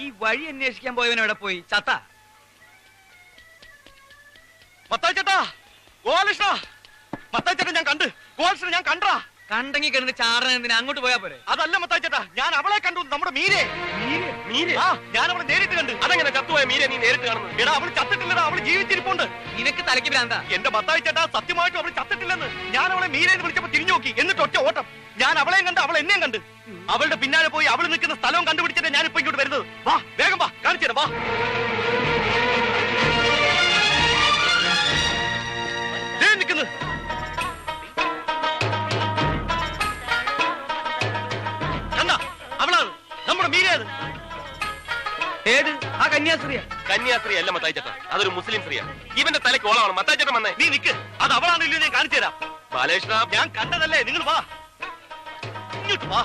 ഈ വഴി അന്വേഷിക്കാൻ പോയവൻ എവിടെ പോയി? ചത്ത മത്തായിച്ചേട്ടാ, ഗോപാലകൃഷ്ണ, മത്തായിച്ചേട്ടൻ ഞാൻ കണ്ട്. ഗോപാലകൃഷ്ണൻ ഞാൻ കണ്ടാ. കണ്ടെങ്കി കിടന്ന് ചാടന എന്തിനാ? അങ്ങോട്ട് പോയാ പോരെ? അതല്ല മത്തായിച്ചേട്ടാ, ഞാൻ അവളെ കണ്ടു. നമ്മുടെ മീരെ. ആ, ഞാൻ അവളെ നേരിട്ട് കണ്ട്. അതെങ്ങനെ ചത്തുപോയ മീരെ നീ നേരിട്ട് കാണുന്നു? എടാ, അവള് ചത്തിട്ടില്ലടാ, അവള് ജീവിച്ചിരിപ്പുണ്ട്. നിനക്ക് തലയ്ക്ക് ഭ്രാന്താ? എന്റെ മത്തായിച്ചേട്ടാ, സത്യമായിട്ടും അവള് ചത്തിട്ടില്ലെന്ന്. ഞാൻ അവളെ മീരെന്ന് വിളിച്ചപ്പോ തിരിഞ്ഞു നോക്കി, എന്നിട്ട് ഒറ്റ ഓട്ടം. ഞാൻ അവളെയും കണ്ട്, അവൾ എന്നെയും കണ്ട്. അവളുടെ പിന്നാലെ പോയി അവള് നിൽക്കുന്ന സ്ഥലവും കണ്ടുപിടിച്ചിട്ട് ഞാൻ ഇപ്പൊ ഇങ്ങോട്ട് വരുന്നത്. വാ, വേഗം വാ, കാണിച്ചു തരാം, വാ. നിൽക്കുന്നു. കണ്ടാ, അവളാണ് നമ്മുടെ മീരേത്. ഏത്? ആ കന്യാസ്ത്രീയാ? കന്യാസ്ത്രീ അല്ല മത്തായിച്ചേട്ടാ, അതൊരു മുസ്ലിം സ്ത്രീയാ. ഇവന്റെ തലയ്ക്ക് ഓളമാണ്. മത്തായിച്ചേട്ടൻ വന്നേ. നീ നിക്ക്, അത് അവളാണല്ലോ, ഞാൻ കാണിച്ചു തരാം. ബാലകൃഷ്ണ, ഞാൻ കണ്ടതല്ലേ, നിങ്ങൾ വാ, ഇങ്ങോട്ട് വാ.